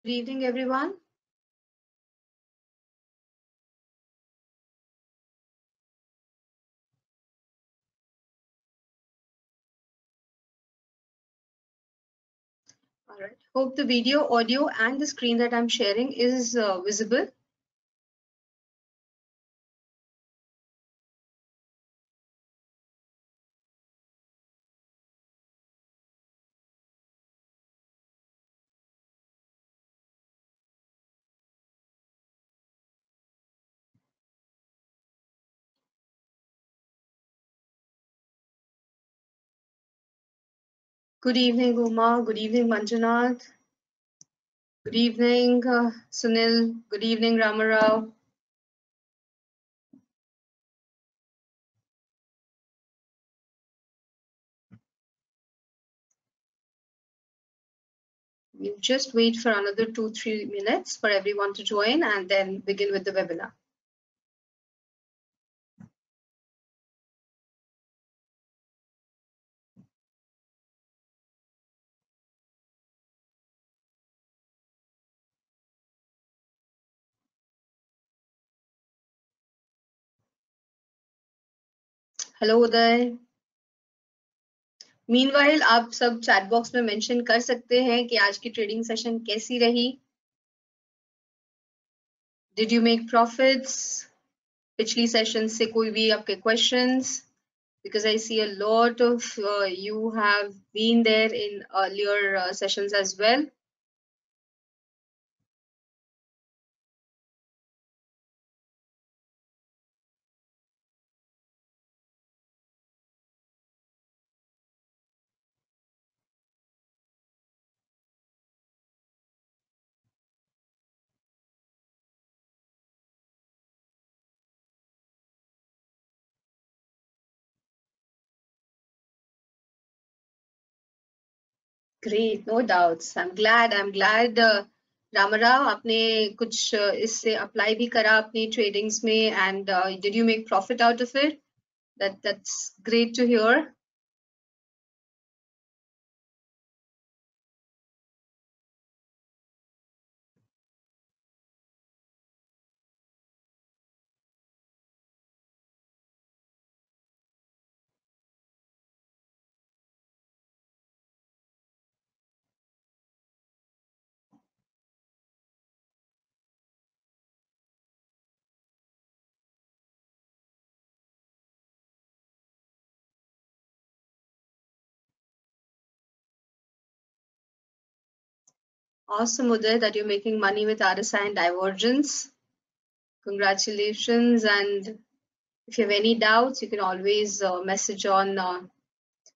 evening, everyone. All right. Hope the video, audio, and the screen that I'm sharing is visible. Good evening, Uma. Good evening, Manjunath. Good evening, Sunil. Good evening, Ramarao. We'll just wait for another 2-3 minutes for everyone to join and then begin with the webinar. Hello Uday. Meanwhile, आप सब chat box में mention कर सकते हैं कि आज की trading session कैसी रही? Did you make profits? पिछली session से कोई भी आपके questions? Because I see a lot of you have been there in earlier sessions as well. Great, no doubts. I'm glad. Ramarao, आपने कुछ इससे apply भी करा अपनी tradings में and did you make profit out of it? That's great to hear. Awesome, Uday, that you're making money with RSI and divergence. Congratulations. And if you have any doubts, you can always message on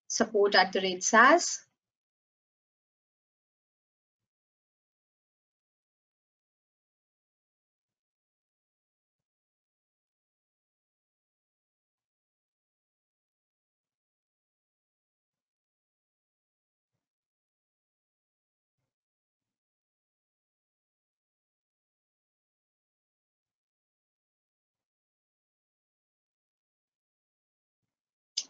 support@SAS.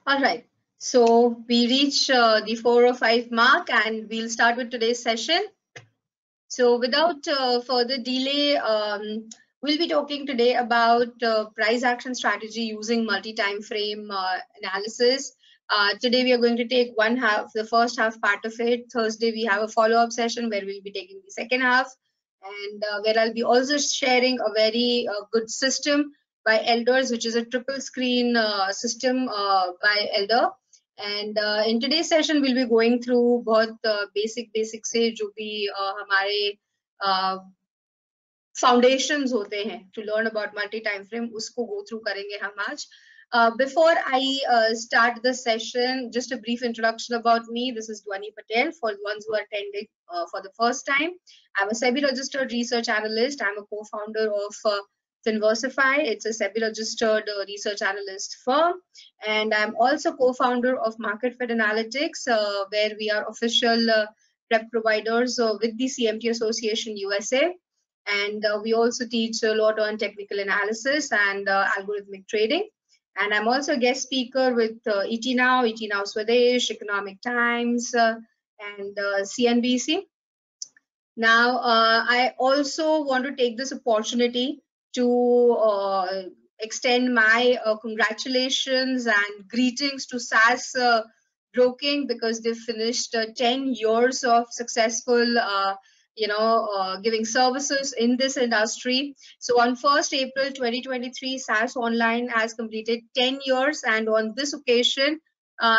All right, so we reach the 4:05 mark and we'll start with today's session. So without further delay, we'll be talking today about price action strategy using multi-time frame analysis. Today we are going to take the first half part of it. Thursday we have a follow-up session where we'll be taking the second half, and where I'll be also sharing a very good system by Elders, which is a triple screen system by Elder. And in today's session we'll be going through बहुत basic से जो भी हमारे foundations होते हैं to learn about multi-time frame, उसको go through करेंगे हम आज. Before I start the session, just a brief introduction about me. This is Dwani Patel for the ones who are attending for the first time. I'm a SEBI registered research analyst. I'm a co-founder of Finversify. It's a SEBI registered research analyst firm. And I'm also co-founder of MarketFed Analytics, where we are official prep providers with the CMT Association USA. And we also teach a lot on technical analysis and algorithmic trading. And I'm also a guest speaker with ET Now Swadesh, Economic Times, and CNBC. Now, I also want to take this opportunity to extend my congratulations and greetings to SAS Broking, because they finished 10 years of successful, giving services in this industry. So on 1st April 2023, SAS Online has completed 10 years, and on this occasion,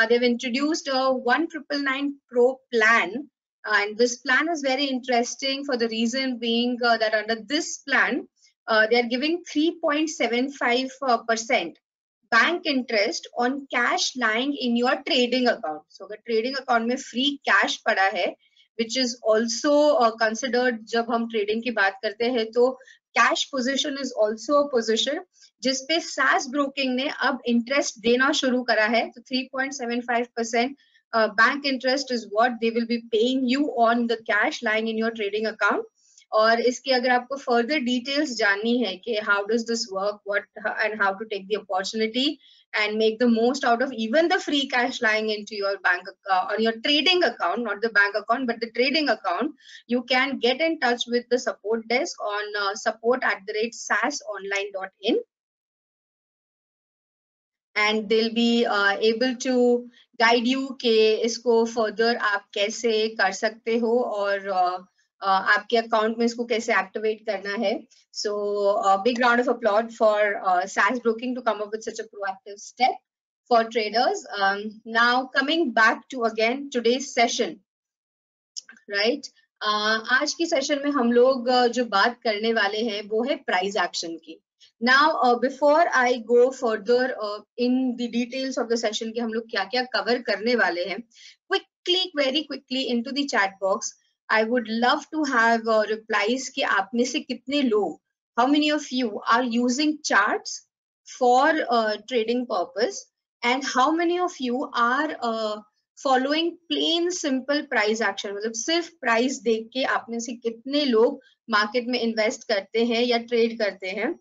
they've introduced a 1999 Pro plan. And this plan is very interesting for the reason being that under this plan, they are giving 3.75% bank interest on cash lying in your trading account. So the trading account में free cash पड़ा है, which is also considered जब हम trading की बात करते हैं तो cash position is also a position जिसपे SAS broking ने अब interest देना शुरू करा है. तो 3.75% bank interest is what they will be paying you on the cash lying in your trading account. और इसकी अगर आपको further details जाननी है कि how does this work, what and how to take the opportunity and make the most out of even the free cash lying into your bank on your trading account, not the bank account but the trading account, you can get in touch with the support desk on support@sasonline.in, and they'll be able to guide you कि इसको further आप कैसे कर सकते हो और आपके account में इसको कैसे activate करना है. So a big round of applause for SAS Broking to come up with such a proactive step for traders. Now coming back to again today's session, right? आज की सेशन में हम लोग जो बात करने वाले हैं वो है प्राइस एक्शन की. Now, before I go further in the details of the session कि हम लोग क्या क्या cover करने वाले हैं, very quickly into the chat box, I would love to have replies कि आप में से कितने लोग, how many of you are using charts for trading purpose, and how many of you are following plain simple price action. मतलब सिर्फ price देख के आप में से कितने लोग मार्केट में इन्वेस्ट करते हैं या ट्रेड करते हैं.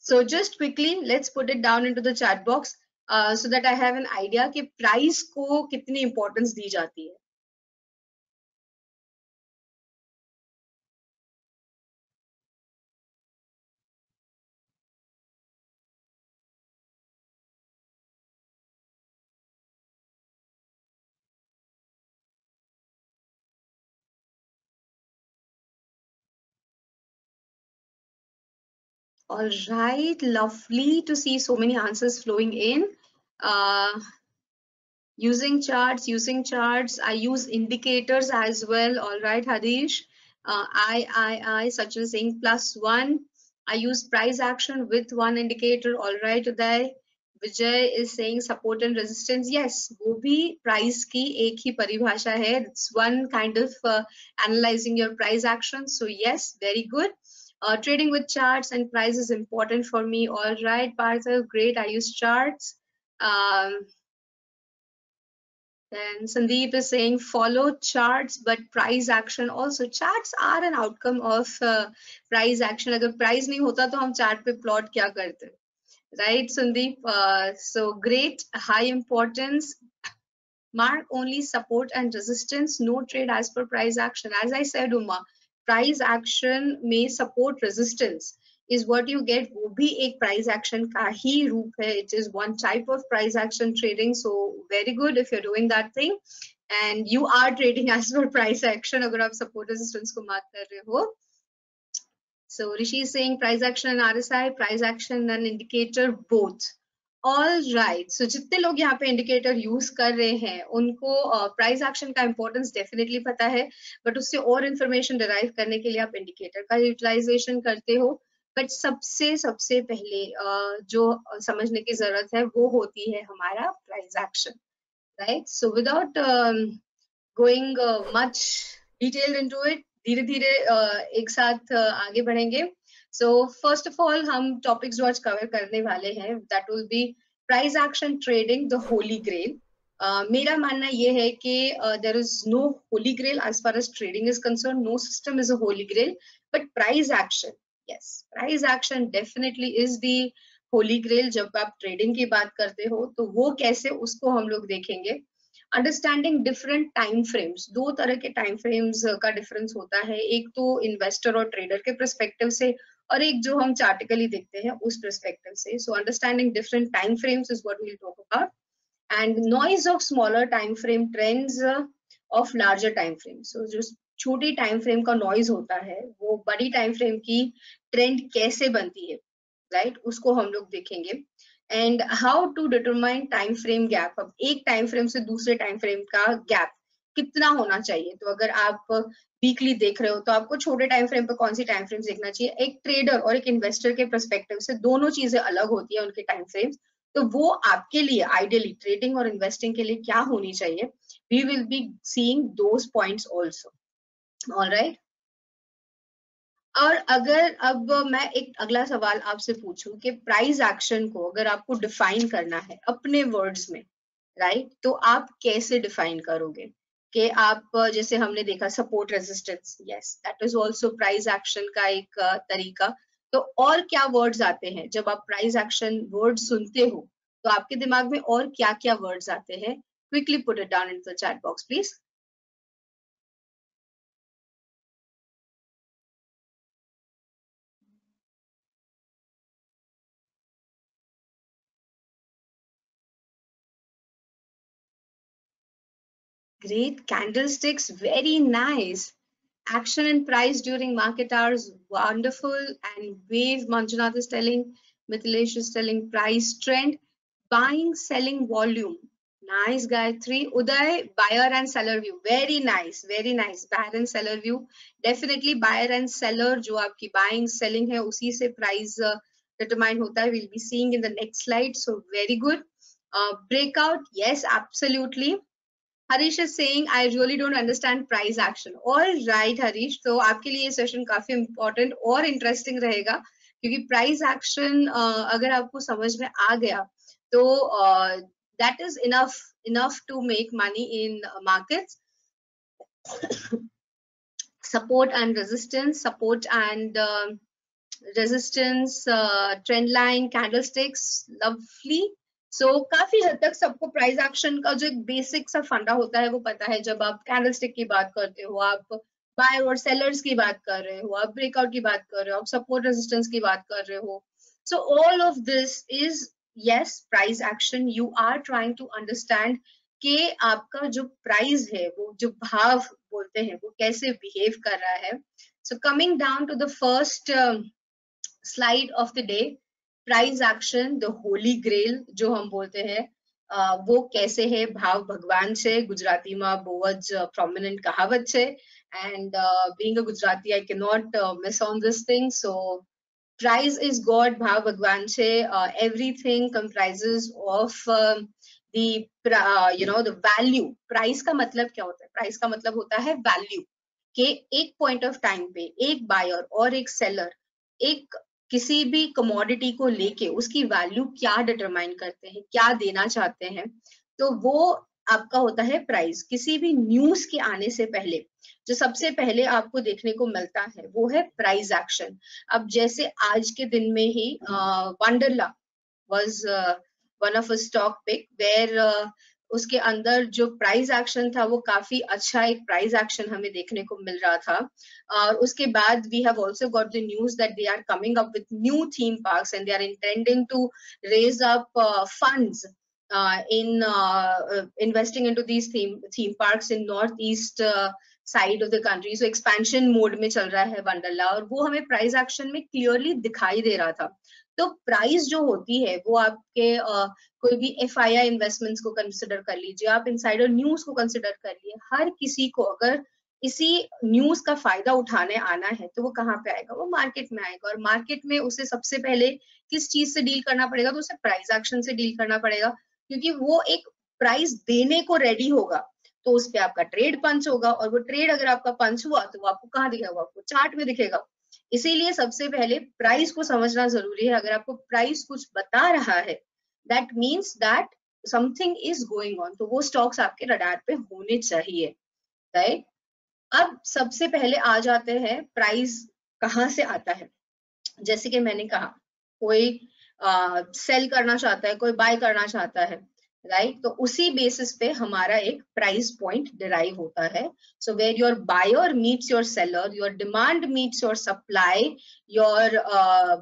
So just quickly, let's put it down into the chat box so that I have an idea कि price को कितनी importance दी जाती है. All right, lovely to see so many answers flowing in. Using charts. I use indicators as well. All right, Hadish. I, Sachin saying +1. I use price action with one indicator. All right, Uday. Vijay is saying support and resistance. Yes, वो भी price की एक ही परिभाषा है. It's one kind of analyzing your price action. So yes, very good. Trading with charts and price is important for me. All right, Partha, great. I use charts. Then Sandeep is saying follow charts, but price action also. Charts are an outcome of price action. अगर price नहीं होता तो हम chart पे plot क्या करते? Right, Sandeep? So great, high importance. Mark only support and resistance, no trade as per price action. As I said, Uma, price action may support resistance is what you get. वो भी एक price action का ही रूप है. It is one type of price action trading. So very good if you're doing that thing and you are trading as per price action. अगर आप support resistance को mark कर रहे हो. So Rishi is saying price action and RSI, price action and indicator both. All right. So जितने लोग यहाँ पे इंडिकेटर यूज कर रहे हैं उनको प्राइस एक्शन का इंपॉर्टेंस डेफिनेटली पता है, बट उससे और इंफॉर्मेशन डिराइव करने के लिए आप इंडिकेटर का यूटिलाइजेशन करते हो. बट सबसे पहले जो समझने की जरूरत है वो होती है हमारा price action, right? So without going much detailed into it, धीरे धीरे एक साथ आगे बढ़ेंगे. So first of all, हम topics जो आज cover करने वाले हैं, that will be price action trading, the holy grail. मेरा मानना ये है कि there is no holy grail as far as trading is concerned. No system is a holy grail, but price action, yes, price action definitely is the holy grail. जब आप trading की बात करते हो तो वो कैसे, उसको हम लोग देखेंगे. अंडरस्टैंडिंग डिफरेंट टाइम फ्रेम्स, दो तरह के टाइम फ्रेम्स का डिफरेंस होता है, एक तो इन्वेस्टर और ट्रेडर के परस्पेक्टिव से और एक जो हम चार्टिकली देखते हैं उस परस्पेक्टिव से. So understanding different time frames is what we will talk about. And noise of smaller time frame trends of larger time frame. So जो छोटी टाइम फ्रेम का नॉइज होता है वो बड़ी टाइम फ्रेम की ट्रेंड कैसे बनती है, राइट, उसको हम लोग देखेंगे. And how to determine time frame gap. अब एक टाइम फ्रेम से दूसरे टाइम फ्रेम का गैप कितना होना चाहिए. तो अगर आप वीकली देख रहे हो तो आपको छोटे टाइम फ्रेम पर कौन सी टाइम फ्रेम्स देखना चाहिए. एक ट्रेडर और एक इन्वेस्टर के परस्पेक्टिव से दोनों चीजें अलग होती है उनके टाइम फ्रेम्स. तो वो आपके लिए आइडियली ट्रेडिंग और इन्वेस्टिंग के लिए क्या होनी चाहिए, we will be seeing those points also. Alright. और अगर अब मैं एक अगला सवाल आपसे पूछूं कि प्राइस एक्शन को अगर आपको डिफाइन करना है अपने वर्ड्स में, राइट, तो आप कैसे डिफाइन करोगे. कि आप जैसे हमने देखा support resistance, yes that is also price action का एक तरीका. तो और क्या वर्ड्स आते हैं जब आप प्राइस एक्शन वर्ड सुनते हो, तो आपके दिमाग में और क्या क्या वर्ड्स आते हैं. Quickly put it down in the chat box please. Great candlesticks, very nice. Action and price during market hours, wonderful. And Wave, Manjunath is telling, Mithilesh is telling price trend, buying, selling volume. Nice, Gayatri. Uday, buyer and seller view. Very nice, very nice. Buyer and seller view. Definitely buyer and seller, जो आपकी buying, selling है, उसी से price determine होता है. We'll be seeing in the next slide. So very good. Breakout, yes, absolutely. Harish is saying I really don't understand price action. All right Harish, तो आपके लिए ये सेशन काफी इंपॉर्टेंट और इंटरेस्टिंग रहेगा क्योंकि प्राइस एक्शन अगर आपको समझ में आ गया तो that is enough to make money in markets. Support and resistance, support and resistance, trend line, candlesticks, lovely. So काफी हद तक सबको प्राइस एक्शन का जो एक बेसिक सा फंडा होता है वो पता है. जब आप कैंडलस्टिक की बात करते हो, आप बायर और सेलर्स की बात कर रहे हो, आप ब्रेकआउट की बात कर रहे हो, आप सपोर्ट रेजिस्टेंस की बात कर रहे हो. So all of this is yes price action. You are trying to understand कि आपका जो प्राइस है, वो जो भाव बोलते हैं, वो कैसे बिहेव कर रहा है. So coming down to the first slide of the day, price action the holy grail जो हम बोलते हैं, वो कैसे है. भाव भगवान છે, ગુજરાતીમાં બહુ જ પ્રોમિનન્ટ કહાવત છે. And being a Gujarati, I cannot miss on this thing. So price is God, भाव भगवान છે. Everything comprises of the the value. price का मतलब क्या होता है. price का मतलब होता है value. कि एक पॉइंट ऑफ टाइम पे एक बायर और एक सेलर एक किसी भी कमोडिटी को लेके उसकी वैल्यू क्या डिटरमाइन करते हैं, क्या देना चाहते हैं, तो वो आपका होता है प्राइस. किसी भी न्यूज के आने से पहले जो सबसे पहले आपको देखने को मिलता है वो है प्राइस एक्शन. अब जैसे आज के दिन में ही Wonderla was one of a stock pick where उसके अंदर जो प्राइस एक्शन था वो काफी अच्छा एक प्राइस एक्शन हमें देखने को मिल रहा था. और उसके बाद we have also got the news that they are coming up with new theme parks and they are intending to raise up funds in investing into these theme parks in northeast side of the country. So expansion mode में चल रहा है वंडरला और वो हमें price action में clearly दिखाई दे रहा था. तो प्राइस जो होती है वो आपके कोई भी FII इन्वेस्टमेंट्स को कंसिडर कर लीजिए, आप इनसाइडर न्यूज को कंसिडर कर लिए. हर किसी को अगर इसी न्यूज का फायदा उठाने आना है तो वो कहाँ पे आएगा, वो मार्केट में आएगा. और मार्केट में उसे सबसे पहले किस चीज से डील करना पड़ेगा, तो उसे प्राइस एक्शन से डील करना पड़ेगा क्योंकि वो एक प्राइस देने को रेडी होगा. तो उस पे आपका ट्रेड पंच होगा और वो ट्रेड अगर आपका पंच हुआ तो वो आपको कहाँ दिखेगा, वो आपको चार्ट में दिखेगा. इसीलिए सबसे पहले प्राइस को समझना जरूरी है. अगर आपको प्राइस कुछ बता रहा है that means that something is going on, तो वो स्टॉक्स आपके रडार पे होने चाहिए, राइट. अब सबसे पहले आ जाते हैं प्राइस कहाँ से आता है. जैसे कि मैंने कहा कोई सेल करना चाहता है, कोई बाय करना चाहता है, राइट तो उसी बेसिस पे हमारा एक प्राइस पॉइंट डिराइव होता है. So where your buyer meets your seller, your demand meets your supply, your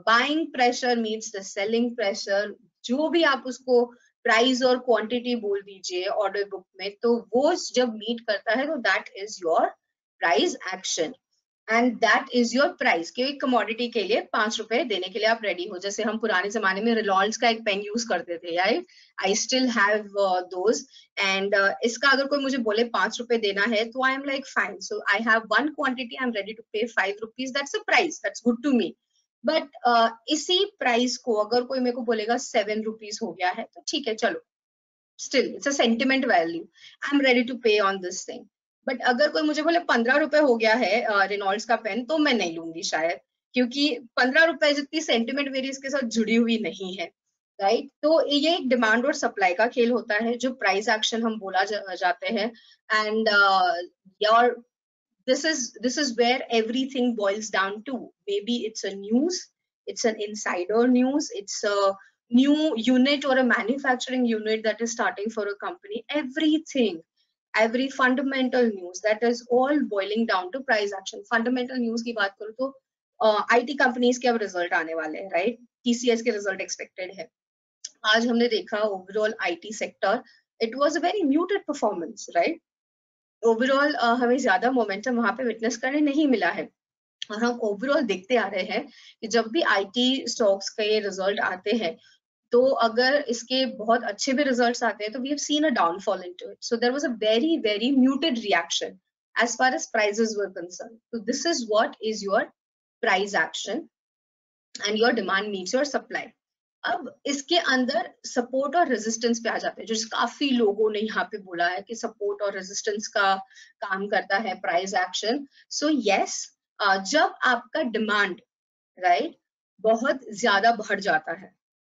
buying pressure meets the selling pressure, जो भी आप उसको प्राइस और क्वांटिटी बोल दीजिए ऑर्डर बुक में, तो वो जब मीट करता है तो that is your price action and that is your price. कि एक कमोडिटी के लिए 5 रुपए देने के लिए आप रेडी हो. जैसे हम पुराने जमाने में रिलॉल्स का एक पेन यूज करते थे, right. I still have those and इसका अगर कोई मुझे बोले 5 रुपए देना है तो I am like fine. So I have one quantity, I am ready to pay 5 rupees. That's a price, that's good to me. But इसी प्राइस को अगर कोई मेरे को बोलेगा 7 रुपीज हो गया है तो ठीक है, चलो, still it's a sentiment value, I am ready to pay on this thing. But अगर कोई मुझे बोले 15 रुपए हो गया है रेनॉल्ड्स का पेन, तो मैं नहीं लूंगी शायद, क्योंकि 15 रुपए जितनी सेंटिमेंट मेरी इसके साथ जुड़ी हुई नहीं है, राइट. तो ये एक डिमांड और सप्लाई का खेल होता है जो प्राइस एक्शन हम बोला जाते हैं. And your this is where everything boils down to. Maybe it's a news, it's an insider news, it's a new unit or a manufacturing unit that is starting for a company. Every fundamental news, that is all boiling down to price action. Fundamental news की बात करूँ तो IT companies के अब result आने वाले हैं, right. TCS के रिजल्ट एक्सपेक्टेड है. आज हमने देखा overall IT sector, it was a very muted performance, right. Overall हमें ज्यादा मोमेंटम वहां पे विटनेस करने नहीं मिला है. और हम ओवरऑल देखते आ रहे हैं कि जब भी IT स्टॉक्स के रिजल्ट आते हैं तो अगर इसके बहुत अच्छे भी रिजल्ट्स आते हैं तो we have seen a downfall into it. So there was a very very muted reaction as far as prices were concerned. So this is what is your price action and your demand meets your supply. अब इसके अंदर support और resistance पे आ जाते हैं, जो काफी लोगों ने यहाँ पे बोला है कि सपोर्ट और रेजिस्टेंस का काम करता है प्राइस एक्शन. सो यस, जब आपका डिमांड, राइट, बहुत ज्यादा बढ़ जाता है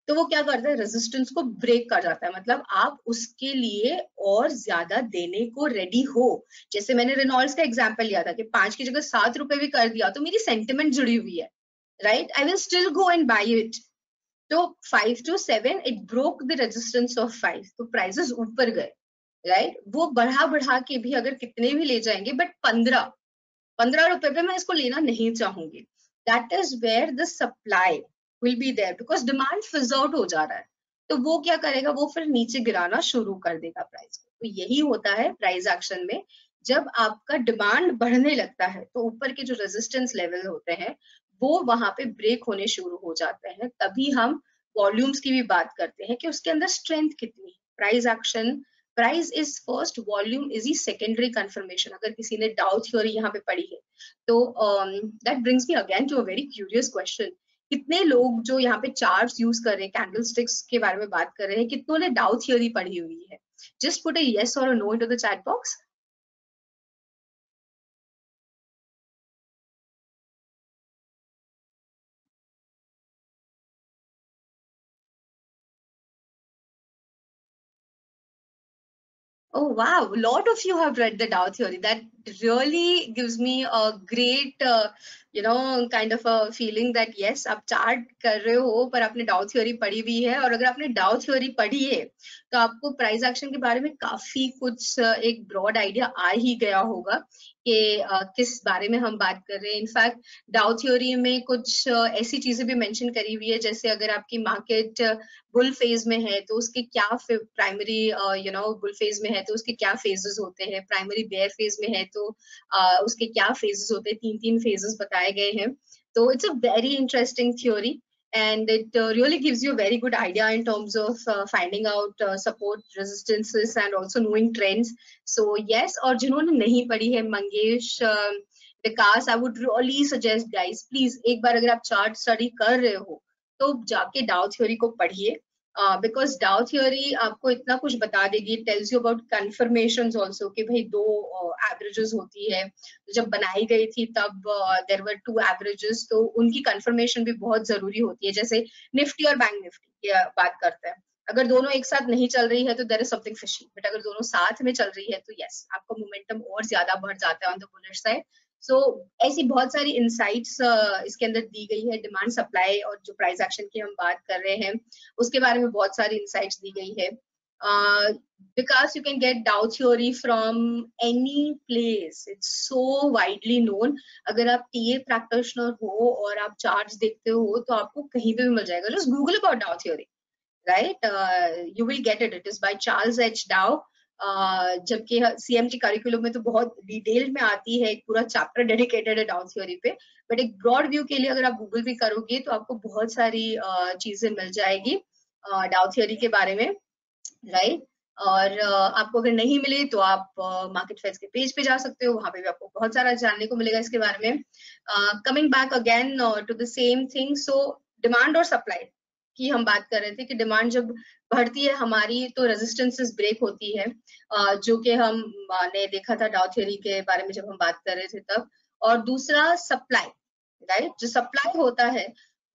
तो वो क्या करता है, रेजिस्टेंस को ब्रेक कर जाता है. मतलब आप उसके लिए और ज्यादा देने को रेडी हो. जैसे मैंने रेनॉल्ड्स का एग्जांपल लिया था कि 5 की जगह 7 रुपए भी कर दिया तो मेरी सेंटिमेंट जुड़ी हुई है, right. I will still go and buy it. तो 5 to 7 it broke the resistance of 5, तो प्राइसेस ऊपर गए, राइट. वो बढ़ा बढ़ा के भी अगर कितने भी ले जाएंगे, बट 15 रुपए पे मैं इसको लेना नहीं चाहूंगी. That is where the supply will be there, because demand fizz out हो जा रहा है. तो वो क्या करेगा, वो फिर नीचे गिराना शुरू कर देगा प्राइस को. तो यही होता है प्राइस एक्शन में. जब आपका डिमांड बढ़ने लगता है तो ऊपर के जो रेजिस्टेंस लेवल होते हैं वो वहां पे ब्रेक होने शुरू हो जाते हैं. तभी हम वॉल्यूम्स की भी बात करते हैं कि उसके अंदर स्ट्रेंथ कितनी है. Price action, price is first, volume is he secondary confirmation. अगर किसी ने डाउ थ्योरी यहाँ पे पढ़ी है तो that brings me again to a very curious question. कितने लोग जो यहाँ पे चार्ट्स यूज कर रहे हैं, कैंडल स्टिक्स के बारे में बात कर रहे हैं, कितनों ने डाउ थ्योरी पढ़ी हुई है? जस्ट पुट अ येस और a no into the chat box. Oh wow, a lot of you have read the Dow theory. That really gives me a great, kind of a feeling that yes, आप chart कर रहे हो पर आपने डाउ theory पढ़ी भी है. और अगर आपने डाउ थ्योरी पढ़ी है तो आपको प्राइस एक्शन के बारे में काफी कुछ एक ब्रॉड आइडिया आ ही गया होगा कि किस बारे में हम बात कर रहे हैं. इनफैक्ट डाउ थ्योरी में कुछ ऐसी चीजें भी मेंशन करी हुई है, जैसे अगर आपकी मार्केट बुल फेज में है तो उसके क्या प्राइमरी बुल फेज में है तो उसके क्या फेजेस होते हैं, प्राइमरी बेयर फेज में है तो उसके क्या फेजेस होते हैं. 3 फेजेस बताए गए हैं. तो it's a very interesting theory and it really gives you a very good idea in terms of finding out support, resistances and also knowing trends. So yes, और जिन्होंने नहीं पढ़ी है, मंगेश, विकास, I would really suggest guys, please एक बार अगर आप chart study कर रहे हो तो जाके डाउ थ्योरी को पढ़िए. बिकॉज डाउ थ्योरी आपको इतना कुछ बता देगी. Tells you about conformations also कि भाई 2 एवरेजेस होती है. जब बनाई गई थी तब देयर वर 2 एवरेजेस, तो उनकी कन्फर्मेशन भी बहुत जरूरी होती है. जैसे निफ्टी और बैंक निफ्टी की बात करते हैं, अगर दोनों एक साथ नहीं चल रही है तो there is something fishy. But अगर दोनों साथ में चल रही है तो यस, आपका मोमेंटम और ज्यादा बढ़ जाता है ऑन द बुलिश साइड. सो ऐसी बहुत सारी इनसाइट्स इसके अंदर दी गई है. डिमांड सप्लाई और जो प्राइस एक्शन की हम बात कर रहे हैं उसके बारे में बहुत सारी इनसाइट्स दी गई है. because you can get Dow theory from any place. It's so widely known. अगर आप TA practitioner हो और आप charts देखते हो तो आपको कहीं पे भी मिल जाएगा. Just Google about Dow theory, right? You will get it. It is by Charles H. Dow. जबकि CMT करिकुलम में तो बहुत डिटेल में आती है, एक पूरा चैप्टर डेडिकेटेड है डाउ थ्योरी पे. बट एक ब्रॉड व्यू के लिए अगर आप गूगल भी करोगे तो आपको बहुत सारी चीजें मिल जाएगी डाउ थ्योरी के बारे में, राइट? और आपको अगर नहीं मिले तो आप मार्केट फेयर्स के पेज पे जा सकते हो, वहां पे भी आपको बहुत सारा जानने को मिलेगा इसके बारे में. Coming back again to the same thing. So demand और सप्लाई की हम बात कर रहे थे कि डिमांड जब बढ़ती है हमारी तो रेजिस्टेंसेस ब्रेक होती है, जो कि हमने देखा था डाउ थ्योरी के बारे में जब हम बात कर रहे थे तब. और दूसरा सप्लाई, राइट? जो सप्लाई होता है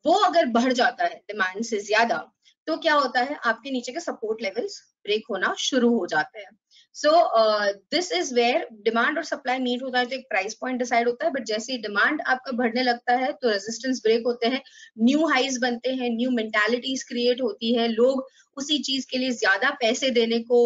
वो अगर बढ़ जाता है डिमांड से ज्यादा तो क्या होता है, आपके नीचे के सपोर्ट लेवल्स ब्रेक होना शुरू हो जाते हैं. So this is where demand और सप्लाई मीट होता है तो एक प्राइस पॉइंट डिसाइड होता है. बट जैसे ही डिमांड आपका बढ़ने लगता है तो रेजिस्टेंस ब्रेक होते हैं, न्यू हाइज बनते हैं, न्यू मेंटालिटीज क्रिएट होती है, लोग उसी चीज के लिए ज्यादा पैसे देने को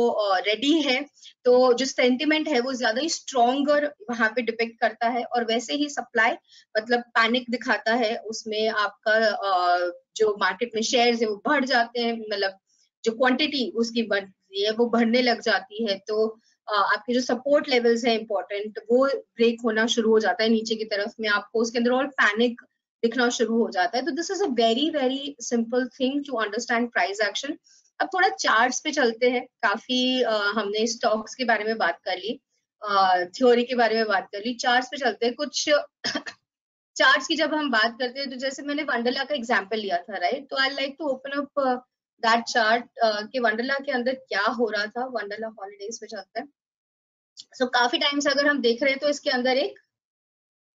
रेडी है. तो जो सेंटिमेंट है वो ज्यादा ही स्ट्रॉन्गर वहां पे डिपेक्ट करता है. और वैसे ही सप्लाई मतलब पैनिक दिखाता है, उसमें आपका जो मार्केट में शेयर्स है वो बढ़ जाते हैं, मतलब जो क्वांटिटी उसकी बढ़ती है वो बढ़ने लग जाती है. तो आपके जो सपोर्ट लेवल्स है इंपॉर्टेंट वो ब्रेक होना शुरू हो जाता है नीचे की तरफ में, आपको उसके अंदर और पैनिक दिखना शुरू हो जाता है. तो this is a very very simple thing to understand price action. अब थोड़ा चार्ट्स पे चलते हैं. काफी हमने स्टॉक्स के बारे में बात कर ली, थ्योरी के बारे में बात कर ली, चार्ट्स पे चलते हैं. कुछ चार्ट्स की जब हम बात करते हैं तो जैसे मैंने वंडरला का एग्जांपल लिया था, राइट? तो I like to open up that chart कि वंडरला के अंदर क्या हो रहा था. वंडरला हॉलीडेज पे चलते हैं. सो काफी टाइम से अगर हम देख रहे हैं तो इसके अंदर एक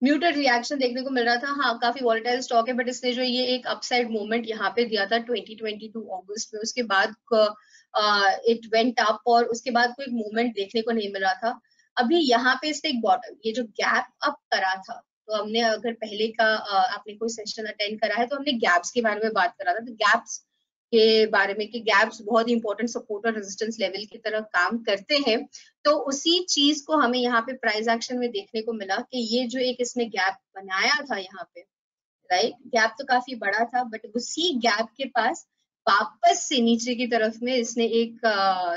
म्यूटेड रिएक्शन देखने को मिल रहा था. हाँ, काफी वॉलेटाइल स्टॉक है, बट इसने जो ये एक अपसाइड मूवमेंट यहाँ पे दिया था 2022 अगस्त में, उसके बाद इट वेंट अप और उसके बाद कोई मूवमेंट देखने को नहीं मिल रहा था. अभी यहाँ पे इसने एक बॉटम, ये जो गैप अप करा था, तो हमने अगर पहले का आपने कोई सेशन अटेंड करा है तो हमने गैप्स के बारे में बात करा था. तो गैप्स के बारे में कि गैप्स बहुत ही इंपॉर्टेंट सपोर्ट और रेजिस्टेंस लेवल की तरह काम करते हैं. तो उसी चीज को हमें यहाँ पे प्राइस एक्शन में देखने को मिला कि ये जो एक इसने गैप बनाया था यहाँ पे, राइट? गैप तो काफी बड़ा था, बट उसी गैप के पास वापस से नीचे की तरफ में इसने एक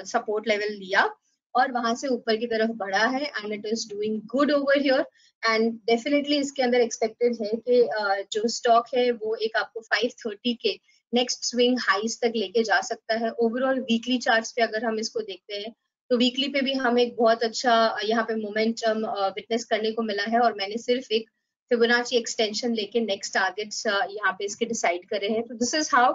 सपोर्ट लेवल लिया और वहां से ऊपर की तरफ बढ़ा है. And it is doing good over here. And definitely इसके अंदर एक्सपेक्टेड है कि जो स्टॉक है वो एक आपको 530 के नेक्स्ट स्विंग हाइज तक लेके जा सकता है. ओवरऑल वीकली चार्ट्स पे अगर हम इसको देखते हैं तो वीकली पे भी हमें एक बहुत अच्छा यहाँ पे मोमेंटम विटनेस करने को मिला है. और मैंने सिर्फ एक फिबोनाची एक्सटेंशन लेके नेक्स्ट टारगेट्स यहाँ पे इसके डिसाइड करे हैं. तो this is how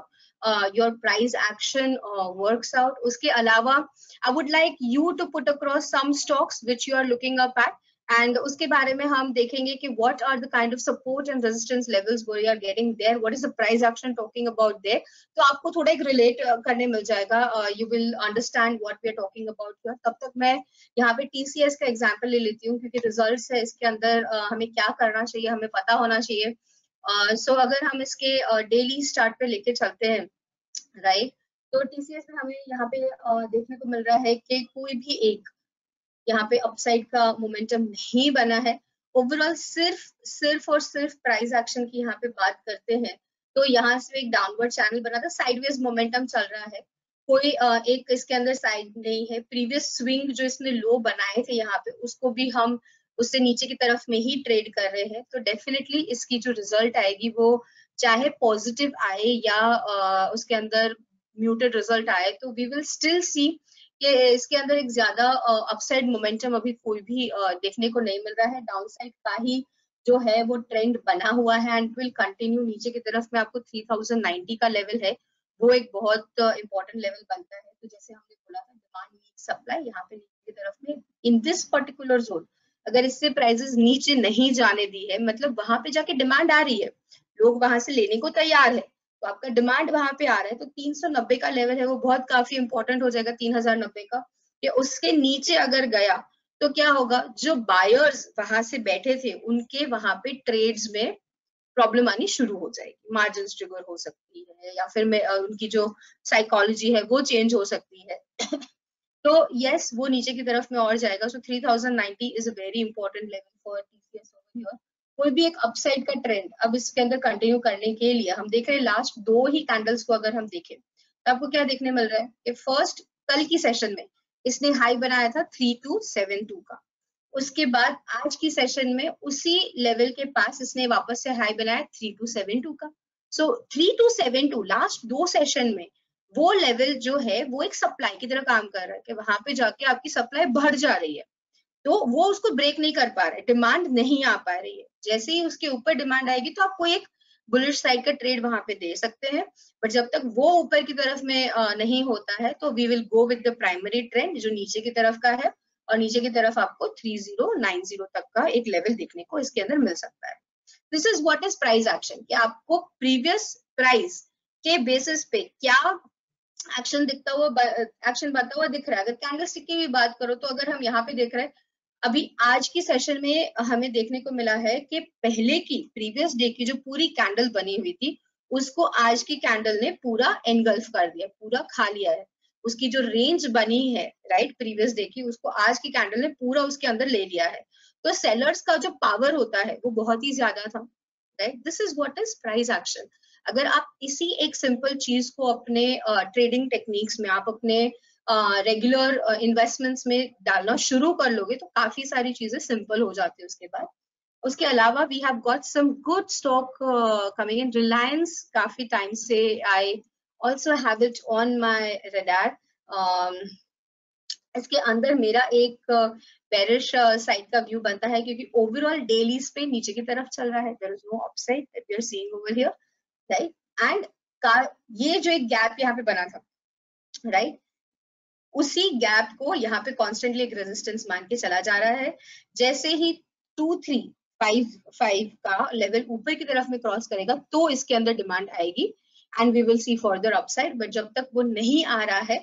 your price action works out. उसके अलावा I would like you to put across some stocks which you are looking up at, and उसके बारे में हम देखेंगे कि what are the kind of support and resistance levels we are getting there, what is the price action talking about there. तो आपको थोड़ा एक रिलेट करने मिल जाएगा, you will understand what we are talking about here. तब तक मैं यहाँ पे TCS का एग्जांपल ले लेती हूँ क्योंकि रिजल्ट्स है इसके अंदर, हमें क्या करना चाहिए हमें पता होना चाहिए. सो अगर हम इसके डेली स्टार्ट पे लेके चलते हैं, राइट? तो TCS में हमें यहाँ पे देखने को मिल रहा है कि कोई भी एक यहाँ पे अपसाइड का मोमेंटम नहीं बना है. ओवरऑल सिर्फ और सिर्फ प्राइस एक्शन की यहाँ पे बात करते हैं तो यहाँ से एक डाउनवर्ड चैनल बना था, साइडवेज मोमेंटम चल रहा है, कोई एक इसके अंदर साइड नहीं है. प्रीवियस स्विंग जो इसने लो बनाए थे यहाँ पे उसको भी हम उससे नीचे की तरफ में ही ट्रेड कर रहे हैं. तो डेफिनेटली इसकी जो रिजल्ट आएगी वो चाहे पॉजिटिव आए या उसके अंदर म्यूटेड रिजल्ट आए तो वी विल स्टिल सी कि इसके अंदर एक ज्यादा अपसाइड मोमेंटम अभी कोई भी देखने को नहीं मिल रहा है. डाउनसाइड का ही जो है वो ट्रेंड बना हुआ है एंड विल कंटिन्यू. नीचे की तरफ में आपको 3090 का लेवल है, वो एक बहुत इंपॉर्टेंट लेवल बनता है. तो जैसे हमने बोला था डिमांड मीट सप्लाई, यहाँ पे नीचे की तरफ में इन दिस पर्टिकुलर जोन अगर इससे प्राइसेस नीचे नहीं जाने दी है, मतलब वहां पे जाके डिमांड आ रही है, लोग वहां से लेने को तैयार है, तो आपका डिमांड वहां पे आ रहा है, तो 390 का लेवल है वो बहुत काफी इंपॉर्टेंट हो जाएगा 3090 का. कि उसके नीचे अगर गया तो क्या होगा, जो बायर्स वहां से बैठे थे उनके वहां पे ट्रेड्स में प्रॉब्लम आनी शुरू हो जाएगी, मार्जिन ट्रिगर हो सकती है, या फिर उनकी जो साइकोलॉजी है वो चेंज हो सकती है। तो यस, वो नीचे की तरफ में और जाएगा। सो 3090 is a very important level for TCS over here. कोई भी एक अपसाइड का ट्रेंड अब इसके अंदर कंटिन्यू करने के लिए हम देख रहे हैं लास्ट 2 ही कैंडल्स को अगर हम देखें तो आपको क्या देखने मिल रहा है कि फर्स्ट कल की सेशन में इसने हाई बनाया था 3272 का, उसके बाद आज की सेशन में उसी लेवल के पास इसने वापस से हाई बनाया 3272 का। सो 3272 लास्ट 2 सेशन में वो लेवल जो है वो एक सप्लाई की तरह काम कर रहा है कि वहां पे जाके आपकी सप्लाई बढ़ जा रही है, तो वो उसको ब्रेक नहीं कर पा रहा है, डिमांड नहीं आ पा रही है। जैसे ही उसके ऊपर डिमांड आएगी तो आपको एक बुलिश साइड का ट्रेड वहां पे दे सकते हैं, बट जब तक वो ऊपर की तरफ में नहीं होता है तो we will go with the primary trend जो नीचे की तरफ का है, और नीचे की तरफ आपको 3090 तक का एक लेवल देखने को इसके अंदर मिल सकता है। This is what is price action, कि आपको प्रीवियस प्राइस के बेसिस पे क्या एक्शन दिखता हुआ एक्शन बनता हुआ दिख रहा है। अगर कैंडलस्टिक की भी बात करो तो अगर हम यहाँ पे देख रहे हैं अभी आज की सेशन में हमें देखने को मिला है कि पहले की प्रीवियस डे की जो पूरी कैंडल बनी हुई थी उसको आज की कैंडल ने पूरा एनगल्फ कर दिया, पूरा खा लिया है। उसकी जो रेंज बनी है राइट प्रीवियस डे की, उसको आज की कैंडल ने पूरा उसके अंदर ले लिया है। तो सेलर्स का जो पावर होता है वो बहुत ही ज्यादा था, right. This is what is price action. अगर आप इसी एक सिंपल चीज को अपने ट्रेडिंग टेक्निक्स में, आप अपने रेगुलर इन्वेस्टमेंट्स में डालना शुरू कर लोगे तो काफी सारी चीजें सिंपल हो जाती है उसके बाद। उसके अलावा we have got some good stock coming in. Reliance काफी टाइम से I also have it on my radar. इसके अंदर मेरा एक बेरिश साइड का व्यू बनता है क्योंकि ओवरऑल डेलीज पे नीचे की तरफ चल रहा है, there is no upside that we are seeing over here, right. And ये जो एक गैप यहाँ पे बना था, राइट, उसी गैप को यहाँ पे कॉन्स्टेंटली एक रेजिस्टेंस मान के चला जा रहा है। जैसे ही 2355 का लेवल ऊपर की तरफ में क्रॉस करेगा तो इसके अंदर डिमांड आएगी and we will see further upside, but जब तक वो नहीं आ रहा है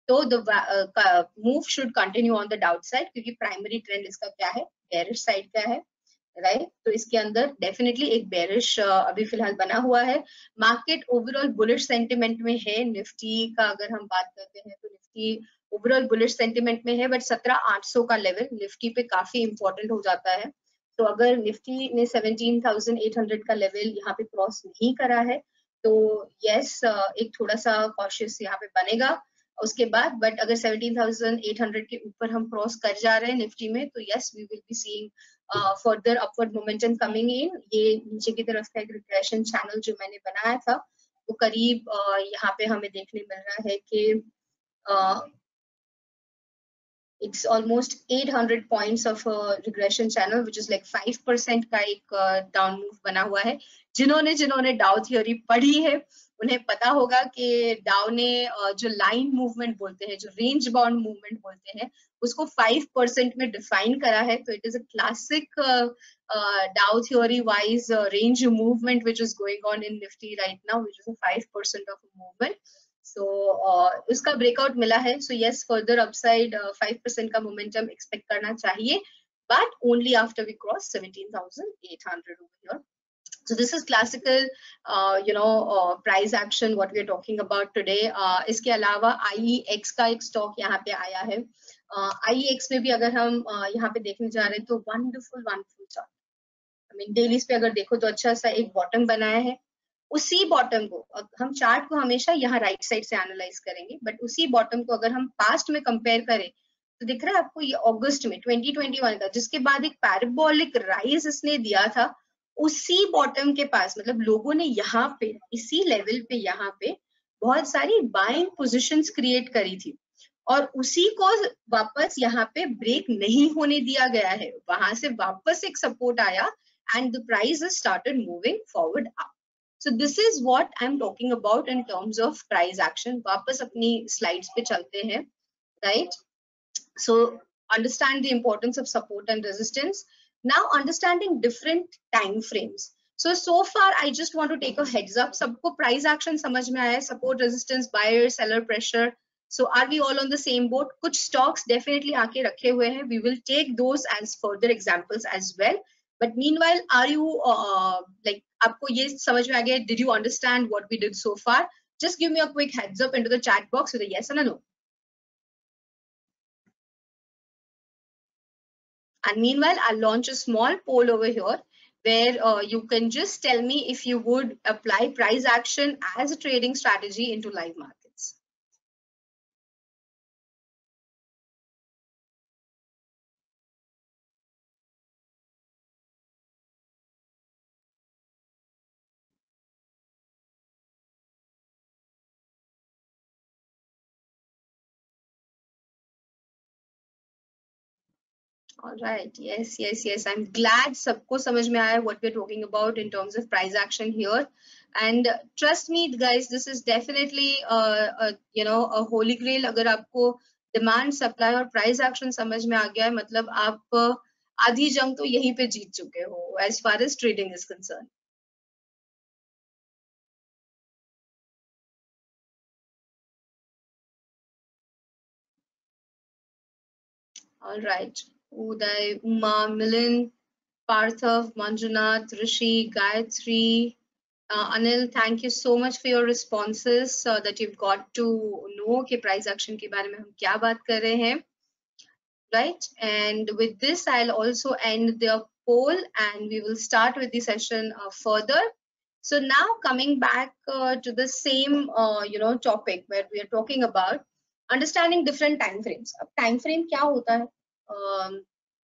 तो the move should continue on the down side, क्योंकि प्राइमरी ट्रेंड इसका क्या है, बेरिश साइड का है, राइट। तो इसके अंदर डेफिनेटली एक बेरिश अभी फिलहाल बना हुआ है। मार्केट ओवरऑल बुलिश सेंटिमेंट में है। निफ्टी का अगर हम बात करते हैं तो निफ्टी ओवरऑल बुलिश सेंटिमेंट में है, बट 17,800 का लेवल निफ्टी पे काफी इंपॉर्टेंट हो जाता है। तो अगर निफ्टी ने 17,800 का लेवल यहाँ पे क्रॉस नहीं करा है तो यस एक थोड़ा सा कॉशियस यहाँ पे बनेगा उसके बाद। बट अगर 17,800 के ऊपर हम क्रॉस कर जा रहे हैं निफ्टी में तो yes we will be seeing further upward momentum coming in. ये नीचे की तरफ का एक रिग्रेशन चैनल जो मैंने बनाया था वो करीब यहाँ पे हमें देखने मिल रहा है कि it's almost 800 points of a regression channel which is like 5% का एक डाउन मूव बना हुआ है। जिन्होंने डाउ थ्योरी पढ़ी है उन्हें पता होगा कि डाउ ने जो लाइन मूवमेंट बोलते हैं, जो रेंज बाउंड मूवमेंट बोलते हैं, उसको 5% में डिफाइन करा है। तो इट इज अ क्लासिक डाउ theory wise range movement which is going on in Nifty right now, which is a 5% of a movement. So उसका ब्रेकआउट मिला है। सो यस फर्दर अपसाइड 5% का मोमेंटम एक्सपेक्ट करना चाहिए, but only after we cross 17,800 over here. So this is classical price action what we are talking about today. इसके अलावा IEX का एक स्टॉक यहाँ पे आया है। IEX में भी अगर हम यहाँ पे देखने जा रहे हैं तो wonderful chart, I mean dailies पे अगर देखो तो अच्छा सा एक बॉटम बनाया है। उसी बॉटम को हम चार्ट को हमेशा यहाँ राइट साइड से एनालाइज करेंगे, बट उसी बॉटम को अगर हम पास्ट में कंपेयर करें तो दिख रहा है आपको ये अगस्त में 2021 का, जिसके बाद एक पैराबोलिक राइज इसने दिया था। उसी बॉटम के पास मतलब लोगों ने यहाँ पे इसी लेवल पे यहाँ पे बहुत सारी बाइंग पोजीशंस क्रिएट करी थी और उसी को वापस यहाँ पे ब्रेक नहीं होने दिया गया है। वहां से वापस एक सपोर्ट आया and the price has started moving forward up. So this is what I'm talking about in terms of price action. वापस अपनी slides पे चलते हैं, right? So understand the importance of support and resistance. Now understanding different time frames. So far I just want to take a heads up. सबको price action समझ में आया है, support, resistance, buyer, seller pressure. So are we all on the same boat? कुछ stocks definitely आके रखे हुए हैं. We will take those as further examples as well. But meanwhile, are you like आपको ये समझ में आ गया? Did you understand what we did so far? Just give me a quick heads up into the chat box with a yes and a no. And meanwhile, I'll launch a small poll over here where you can just tell me if you would apply price action as a trading strategy into live markets. All right. Yes, yes, yes. I'm glad सबको समझ में आया what we're talking about in terms of price action here. And trust me, guys, this is definitely a holy grail. अगर आपको demand, supply और price action समझ में आ गया है, मतलब आप आधी जंग तो यहीं पे जीत चुके हो as far as trading is concerned. All right. Uday, Uma, Milind, Parthav, Manjunath, Rishi, Gayatri, Anil, thank you so much for your responses that you've got to know कि price action के बारे में हम क्या बात कर रहे हैं, right? And with this, I'll also end the poll and we will start with the session further. So now coming back to the same topic where we are talking about understanding different time frames. अब time frame क्या होता है?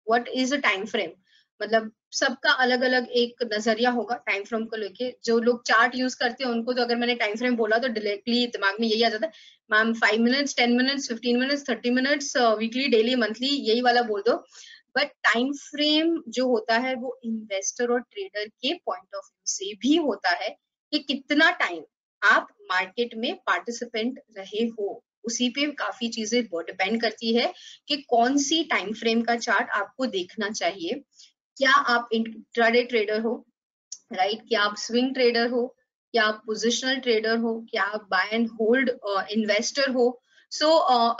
What is a time frame? मतलब सबका अलग अलग एक नजरिया होगा टाइम फ्रेम को लेके. जो लोग चार्ट यूज करते हैं उनको तो अगर मैंने टाइम फ्रेम बोला तो डायरेक्टली दिमाग में यही आ जाता है, ma'am 5 minutes, 10 minutes, 15 minutes, 30 minutes, weekly, daily, monthly, यही वाला बोल दो. बट टाइम फ्रेम जो होता है वो इन्वेस्टर और ट्रेडर के पॉइंट ऑफ व्यू से भी होता है कि कितना टाइम आप मार्केट में पार्टिसिपेंट रहे हो. उसी पे काफी चीजें डिपेंड करती है कि कौन सी टाइम फ्रेम का चार्ट आपको देखना चाहिए. क्या आप इंट्राडे ट्रेडर हो, राइट? क्या आप स्विंग ट्रेडर हो? क्या आप पोजिशनल ट्रेडर हो? क्या आप बाय एंड होल्ड इन्वेस्टर हो? सो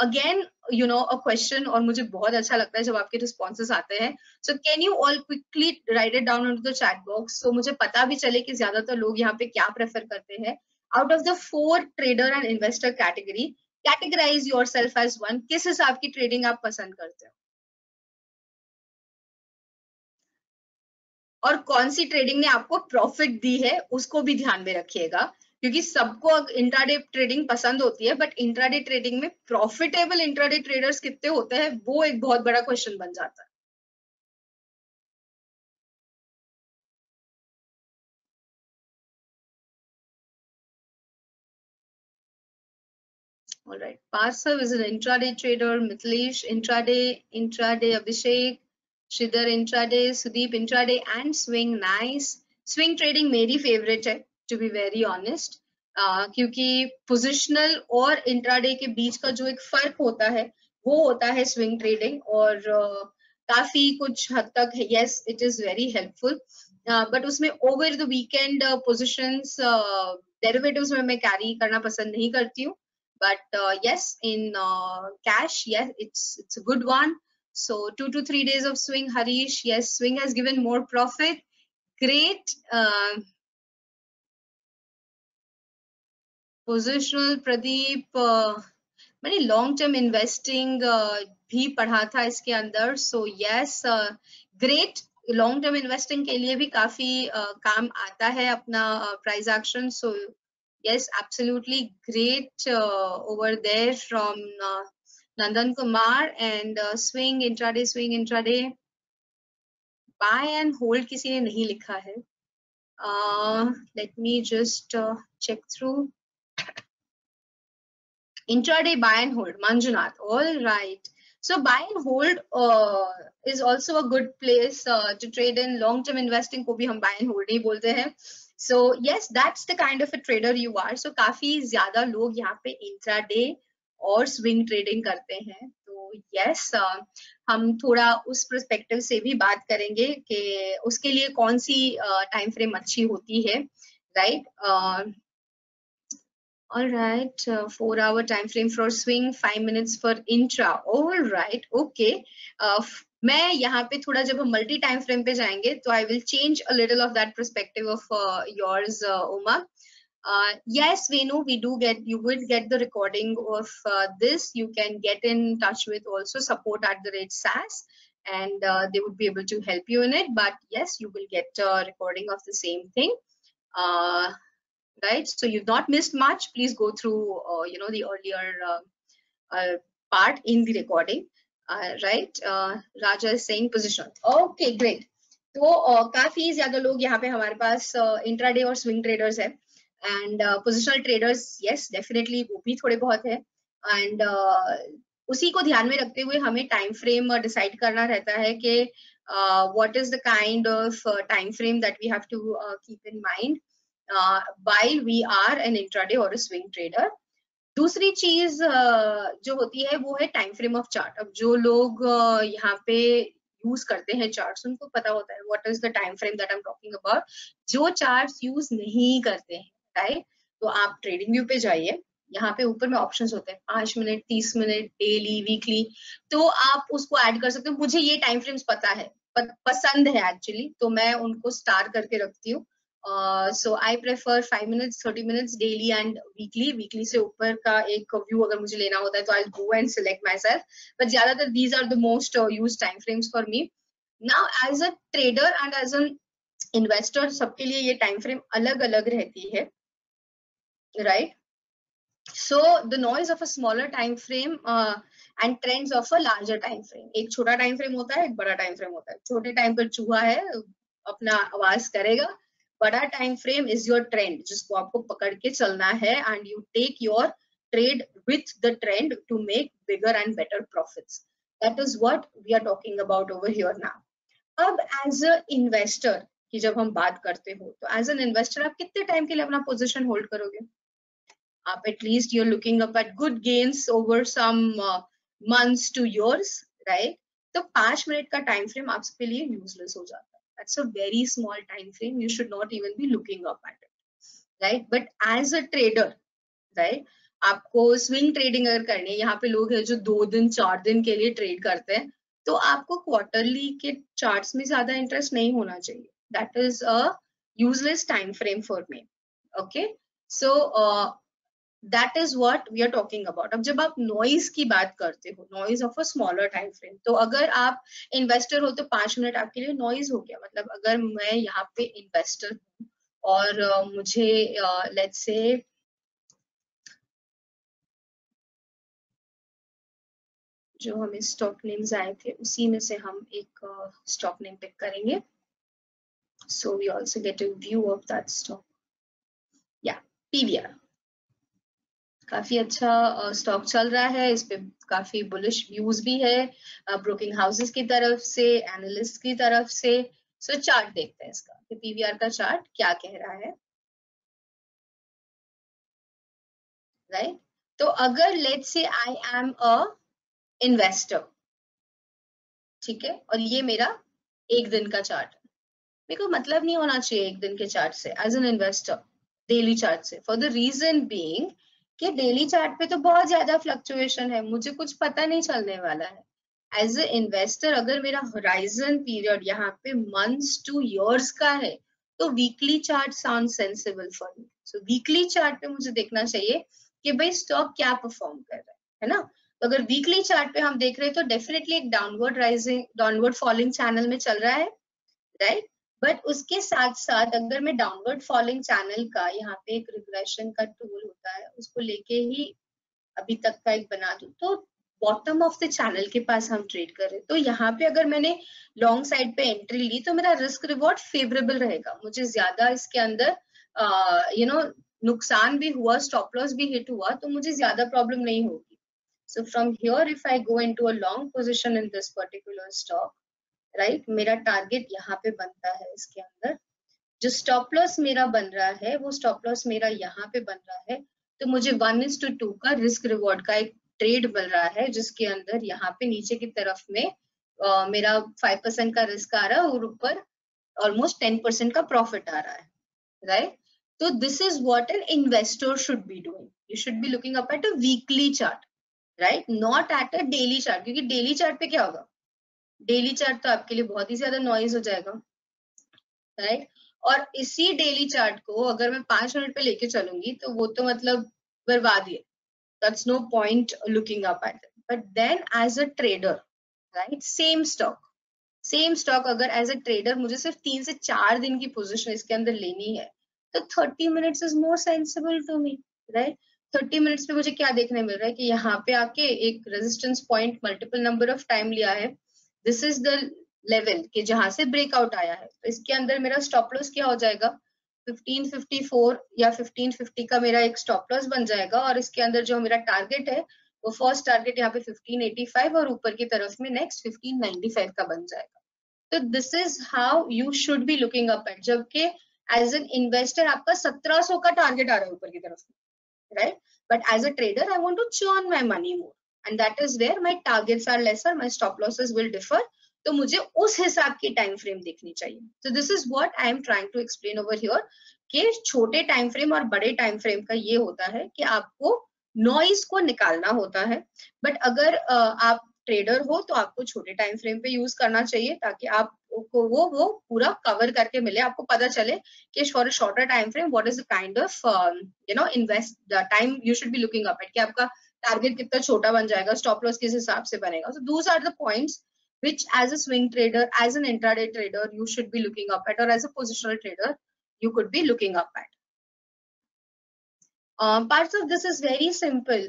अगेन अ क्वेश्चन, और मुझे बहुत अच्छा लगता है जब आपके रिस्पॉन्सेस आते हैं. So can you all quickly write it down into the chat box, so मुझे पता भी चले कि ज्यादातर लोग यहाँ पे क्या प्रेफर करते हैं. Out of the 4 trader and investor category, categorize yourself as one. किस हिसाब की ट्रेडिंग आप पसंद करते हो और कौन सी ट्रेडिंग ने आपको प्रॉफिट दी है उसको भी ध्यान में रखिएगा, क्योंकि सबको इंट्राडे ट्रेडिंग पसंद होती है, बट इंट्राडे ट्रेडिंग में प्रॉफिटेबल इंट्राडे ट्रेडर्स कितने होते हैं वो एक बहुत बड़ा क्वेश्चन बन जाता है. All right, Parsav is an intraday trader, Mithilesh intraday, Abhishek, Shridhar intraday, Sudeep intraday, and swing. Nice. Swing trading मेरी favorite है, to be very honest. क्योंकि पोजिशनल और इंट्राडे के बीच का जो एक फर्क होता है वो होता है स्विंग ट्रेडिंग, और काफी कुछ हद तक yes it is very helpful. But उसमें over the weekend positions derivatives में मैं कैरी करना पसंद नहीं करती हूँ. But yes, in cash, yes, it's a good one. So 2 to 3 days of swing, Harish. Yes, swing has given more profit. Great. Positional, Pradeep. मैंने long term investing भी पढ़ा था इसके अंदर. So yes, great. Long term investing के लिए भी काफी काम आता है अपना price action. So yes, absolutely great over there from Nandan Kumar. And swing intraday, buy and hold किसी ने नहीं लिखा है. Let me just check through. Intraday buy and hold, Manjunath. All right. So buy and hold is also a good place to trade in. Long term investing को भी हम buy and hold ही बोलते हैं. So yes, that's the kind of a trader you are. So काफी ज्यादा लोग यहाँ पे intraday और swing trading करते हैं. तो yes, हम थोड़ा उस perspective से भी बात करेंगे कि उसके लिए कौन सी time frame अच्छी होती है, right? All right, 4-hour time frame for swing, 5 minutes for intra. All right, okay. मैं यहाँ पे थोड़ा जब हम मल्टी टाइम फ्रेम पे जाएंगे तो I will change a little of that perspective of yours Uma. Yes, Venu, we do get, you will get the recording of this. You can get in touch with also support@SAS, and they would be able to help you in it. But yes, you will get a recording of the same thing. Right? So you've not missed much. Please go through, the earlier part in the recording. Right? Raja is saying position. Okay, great. तो काफी ज्यादा लोग यहाँ पे हमारे पास intraday और swing traders है, and positional traders yes definitely वो भी थोड़े बहुत है, एंड उसी को ध्यान में रखते हुए हमें टाइम फ्रेम डिसाइड करना रहता है कि what is the kind of time frame that we have to keep in mind while we are an intraday और अ स्विंग ट्रेडर. दूसरी चीज जो होती है वो है टाइम फ्रेम ऑफ चार्ट. अब जो लोग यहाँ पे यूज करते हैं चार्ट्स, उनको पता होता है what is the time frame that I am talking about. जो चार्ट्स यूज नहीं करते हैं, राइट, तो आप ट्रेडिंग व्यू पे जाइए, यहाँ पे ऊपर में ऑप्शंस होते हैं 5 मिनट, 30 मिनट, डेली, वीकली, तो आप उसको ऐड कर सकते हो. मुझे ये टाइम फ्रेम्स पता है, पसंद है एक्चुअली, तो मैं उनको स्टार करके रखती हूँ. So I prefer 5 minutes, 30 minutes, daily and weekly. Weekly से ऊपर का एक व्यू अगर मुझे लेना होता है तो I'll go and select myself. But ज्यादातर these are the most used time frames for me. Now as a trader and as an investor, सबके लिए ये time frame अलग अलग रहती है, right? So the noise of a smaller time frame and trends of a larger time frame. एक छोटा time frame होता है, एक बड़ा time frame होता है. छोटे time पर चूहा है, अपना आवाज करेगा. बड़ा time frame is your trend, जिसको आपको पकड़ के चलना है, and you take your trade with the trend to make bigger and better profits. That is what we are talking about over here now. अब एज अ इन्वेस्टर की जब हम बात करते हो, तो एज एन इन्वेस्टर आप कितने टाइम के लिए अपना पोजीशन होल्ड करोगे? आप at least you are looking up at good gains over some months to years, right? तो 5 मिनट का टाइम फ्रेम आपके लिए यूजलेस हो जाता है. That's a very small time frame. You should not even be looking up at it, right? But as a trader, right? आपको swing trading अगर करनी है, यहाँ पे लोग हैं जो 2 दिन 4 दिन के लिए ट्रेड करते हैं, तो आपको क्वार्टरली के चार्ट्स में ज्यादा इंटरेस्ट नहीं होना चाहिए. That is a useless time frame for me. Okay, so that is what we are talking about. अब जब आप नॉइज की बात करते हो, noise of a smaller time frame, तो अगर आप इन्वेस्टर हो तो 5 मिनट आपके लिए नॉइज हो गया. मतलब अगर मैं यहाँ पे इन्वेस्टर हूँ और मुझे लेट्स से जो हमें स्टॉक नेम्स आए थे उसी में से हम एक स्टॉक नेम पिक करेंगे, so we also get a view of that stock. या PVR काफी अच्छा स्टॉक चल रहा है, इस पे काफी बुलिश व्यूज भी है ब्रोकिंग हाउसेस की तरफ से, एनालिस्ट की तरफ से. सो चार्ट देखते हैं इसका कि PVR का चार्ट क्या कह रहा है, राइट? तो अगर let's say I am a investor, ठीक है, और ये मेरा एक दिन का चार्ट है, मेरे को मतलब नहीं होना चाहिए एक दिन के चार्ट से as an investor, daily chart से, फॉर द रीजन बीइंग कि डेली चार्ट पे तो बहुत ज्यादा फ्लक्चुएशन है, मुझे कुछ पता नहीं चलने वाला है. एज ए इन्वेस्टर अगर मेरा होराइजन पीरियड यहाँ पे मंथ्स टू इयर्स का है, तो weekly chart sound sensible for me. So weekly chart पे मुझे देखना चाहिए कि भाई स्टॉक क्या परफॉर्म कर रहा है ना? तो अगर वीकली चार्ट पे हम देख रहे हैं तो डेफिनेटली एक डाउनवर्ड फॉलिंग चैनल में चल रहा है, राइट? बट उसके साथ साथ अगर मैं डाउनवर्ड फॉलिंग चैनल का यहाँ पे एक रिग्रेशन का टूल होता है उसको लेके ही अभी तक का एक बना दूं, तो बॉटम ऑफ द चैनल के पास हम ट्रेड करें, तो यहाँ पे अगर मैंने लॉन्ग साइड पे एंट्री ली तो मेरा रिस्क रिवॉर्ड फेवरेबल रहेगा. मुझे ज्यादा इसके अंदर नुकसान भी हुआ, स्टॉप लॉस भी हिट हुआ, तो मुझे ज्यादा प्रॉब्लम नहीं होगी. So from here if I go into a long position in this particular stock, right, मेरा टारगेट यहाँ पे बनता है, इसके अंदर जो स्टॉप लॉस मेरा बन रहा है वो स्टॉप लॉस मेरा यहाँ पे बन रहा है, तो मुझे 1:2 का रिस्क रिवॉर्ड का एक ट्रेड मिल रहा है, जिसके अंदर यहाँ पे नीचे की तरफ में मेरा 5% का रिस्क आ रहा है और ऊपर ऑलमोस्ट 10% का प्रॉफिट आ रहा है, राइट? तो this is what an investor should be doing. You should be looking up at a weekly chart, right, not at a daily chart. क्योंकि डेली चार्ट पे क्या होगा, डेली चार्ट तो आपके लिए बहुत ही ज्यादा नॉइज हो जाएगा, राइट। और इसी डेली चार्ट को अगर मैं 5 मिनट पे लेके चलूंगी तो वो तो मतलब बर्बाद ही है, that's no point looking up at it. But then as a trader, right, same stock अगर एज अ ट्रेडर मुझे सिर्फ 3 से 4 दिन की पोजीशन इसके अंदर लेनी है तो 30 minutes is more sensible to me, right. 30 minutes पे मुझे क्या देखने मिल रहा है कि यहाँ पे आके एक resistance point multiple number of time लिया है, दिस इज द लेवल कि जहां से ब्रेकआउट आया है, तो इसके अंदर मेरा स्टॉप लॉस क्या हो जाएगा, 1554 या 1550 का मेरा एक स्टॉप लॉस बन जाएगा। और इसके अंदर जो मेरा टारगेट है वो फर्स्ट टारगेट यहाँ पे 1585 और ऊपर की तरफ में नेक्स्ट 1595 का बन जाएगा। तो this is how you should be looking up eight, जबकि एज एन इन्वेस्टर आपका 1700 का टारगेट आ रहा है ऊपर की तरफ में, right? But as a trader, I want to churn my money more, and that is where my targets are lesser, my stop losses will differ. तो मुझे उस हिसाब की टाइम फ्रेम देखनी चाहिए। So this is what I am trying to explain over here कि छोटे time frame और बड़े टाइम फ्रेम का ये होता है कि आपको नॉइज को निकालना होता है। बट अगर आप ट्रेडर हो तो आपको छोटे टाइम फ्रेम पे यूज करना चाहिए ताकि आपको वो पूरा कवर करके मिले, आपको पता चले कि for a shorter time frame what is the kind of invest the time you should be looking up eight, कि आपका टारगेट कितना छोटा बन जाएगा, स्टॉप लॉस किस हिसाब से बनेगा। So those are the points which as a swing trader, as an intraday trader, you should be looking up at, or as a positional trader, you could be looking up at. Parts of this is very simple.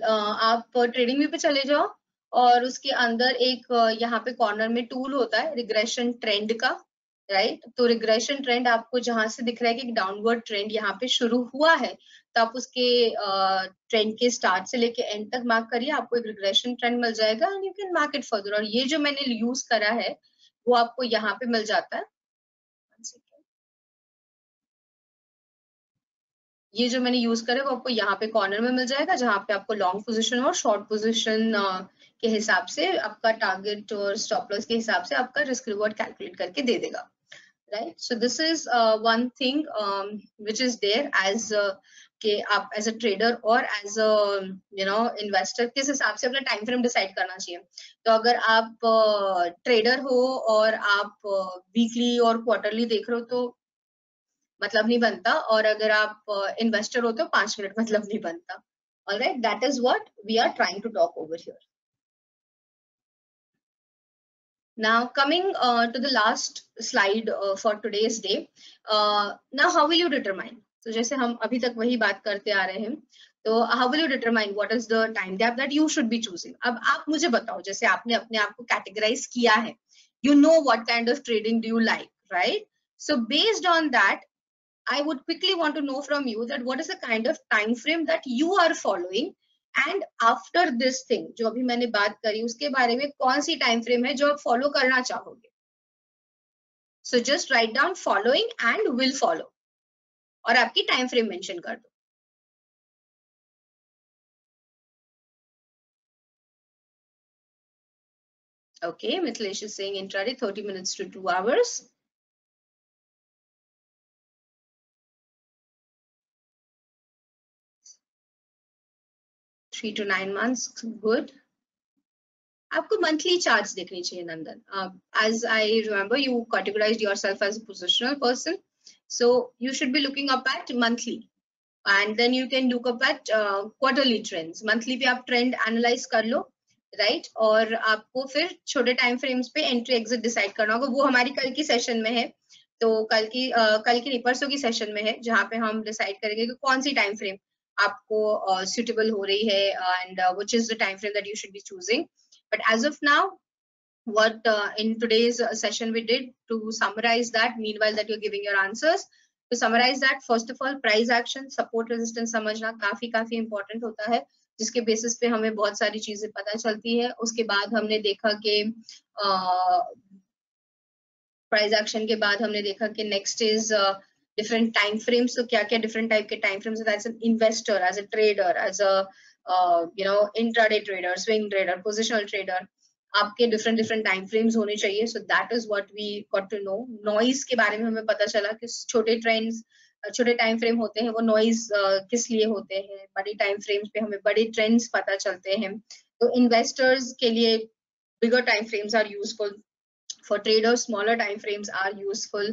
आप trading view पे चले जाओ और उसके अंदर एक यहाँ पे कॉर्नर में टूल होता है रिग्रेशन ट्रेंड का, राइट। तो रिग्रेशन ट्रेंड आपको जहां से दिख रहा है कि डाउनवर्ड ट्रेंड यहाँ पे शुरू हुआ है तो आप उसके ट्रेंड के स्टार्ट से लेके एंड तक मार्क करिए, आपको एक रिग्रेशन ट्रेंड मिल जाएगा and you can mark it further. और ये जो मैंने यूज करा है वो आपको यहाँ पे मिल जाता है, ये जो मैंने यूज करा है वो आपको यहाँ पे कॉर्नर में मिल जाएगा जहां पे आपको लॉन्ग पोजीशन और शॉर्ट पोजीशन के हिसाब से आपका टारगेट और स्टॉप लॉस के हिसाब से आपका रिस्क रिवॉर्ड कैलकुलेट करके दे देगा, right. So this is one thing which is there as कि आप एज अ ट्रेडर और एज अ इन्वेस्टर किस हिसाब से अपना टाइम फ्रेम डिसाइड करना चाहिए। तो अगर आप ट्रेडर हो और आप वीकली और क्वार्टरली देख रहे हो तो मतलब नहीं बनता, और अगर आप इन्वेस्टर हो तो 5 मिनट मतलब नहीं बनता। Alright, that is what we are trying to talk over here. Now coming to the last slide for today's day, now how will you determine? तो जैसे हम अभी तक वही बात करते आ रहे हैं, तो how will you determine what is the time gap that you should be choosing? अब आप मुझे बताओ, जैसे आपने अपने आप को कैटेगराइज किया है, you know what kind of trading do you like, right? So based on that, I would quickly want to know from you that what is the kind of time frame that you are following, and after this thing जो अभी मैंने बात करी उसके बारे में कौन सी time frame है जो आप फॉलो करना चाहोगे। So just write down following and will follow और आपकी टाइम फ्रेम मेंशन कर दो। Okay, Mithilesh is saying intraday 30 minutes to 2 hours. 3 to 9 months, good. आपको मंथली चार्ट्स देखनी चाहिए नंदन। as I remember you categorized yourself as a positional person, so you should be looking up at monthly and then you can look up at quarterly trends। Monthly पे आप trend analyse कर लो, right, और आपको फिर छोटे time frames पे entry exit decide करना होगा। वो हमारी कल की सेशन में है, तो कल की नहीं परसों की सेशन में है जहाँ पे हम डिसाइड करेंगे कि कौन सी टाइम फ्रेम आपको suitable हो रही है and which is the time frame that you should be choosing. But as of now, what in today's session we did to summarize that, meanwhile that you're giving your answers, to summarize that, first of all price action, support resistance समझना काफी important होता है, जिसके basis पे हमें बहुत सारी चीजें पता चलती है। उसके बाद हमने देखा कि प्राइस एक्शन के बाद हमने देखा कि next is different time frames. तो क्या क्या डिफरेंट टाइप के time frames as an investor, as a trader, as a intraday trader, swing trader, positional trader, आपके डिफरेंट टाइम फ्रेम्स होने चाहिए। So that is what we got to know. Noise के बारे में हमें पता चला कि छोटे ट्रेंड्स, छोटे टाइम फ्रेम होते हैं वो नॉइज किस लिए होते हैं, बड़े टाइम फ्रेम्स पे हमें बड़े ट्रेंड्स पता चलते हैं। तो इन्वेस्टर्स के लिए bigger time frames are useful, For traders, smaller time frames are useful.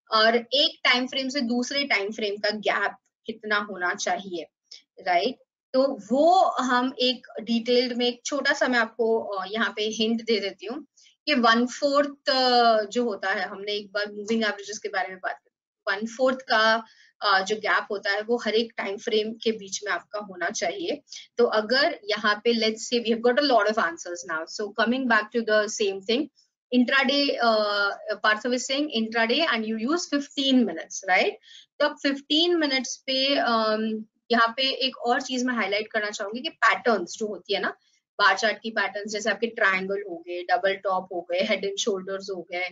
और एक टाइम फ्रेम से दूसरे टाइम फ्रेम का गैप कितना होना चाहिए, राइट? तो वो हम एक डिटेल्ड में, एक छोटा सा मैं आपको यहाँ पे हिंट दे देती हूँ कि 1/4 जो होता है, हमने एक बार मूविंग एवरेजेस के बारे में बात की, 1/4 का जो गैप होता है वो हर एक टाइम फ्रेम के बीच में आपका होना चाहिए. तो अगर यहाँ पे let's say we have got a lot of answers now, so coming back to the same thing, intraday, Parthav is saying intraday and you use 15 minutes, right? तो अब 15 minutes पे यहाँ पे एक और चीज मैं हाईलाइट करना चाहूंगी कि पैटर्न्स जो होती है ना, बार चार्ट की पैटर्न्स, जैसे आपके ट्रायंगल हो गए, डबल टॉप हो गए, हेड एंड शोल्डर्स हो गए,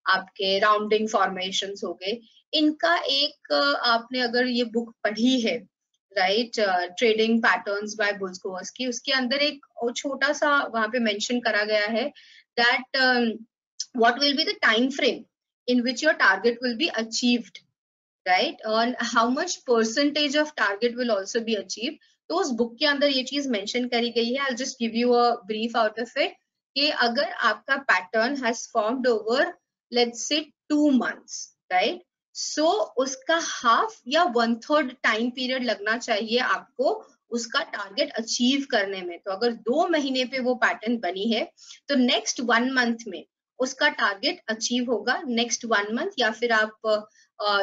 आपके राउंडिंग फॉर्मेशंस हो गए, इनका एक आपने अगर ये बुक पढ़ी है, राइट, ट्रेडिंग पैटर्न्स बाय बुल्स्कोवस्की, उसके अंदर एक छोटा सा वहां पे मेंशन करा गया है that what will be the time frame in which your target will be achieved, right? And how much percentage of target will also be achieved. तो उस बुक के अंदर ये चीज मेंशन करी गई है. I'll just give you a brief out of it कि अगर आपका pattern has formed over let's say 2 months, right? So उसका हाफ या 1/3 टाइम पीरियड लगना चाहिए आपको उसका टारगेट अचीव करने में. तो अगर 2 महीने पे वो पैटर्न बनी है तो नेक्स्ट 1 मंथ में उसका टारगेट अचीव होगा. नेक्स्ट 1 मंथ या फिर आप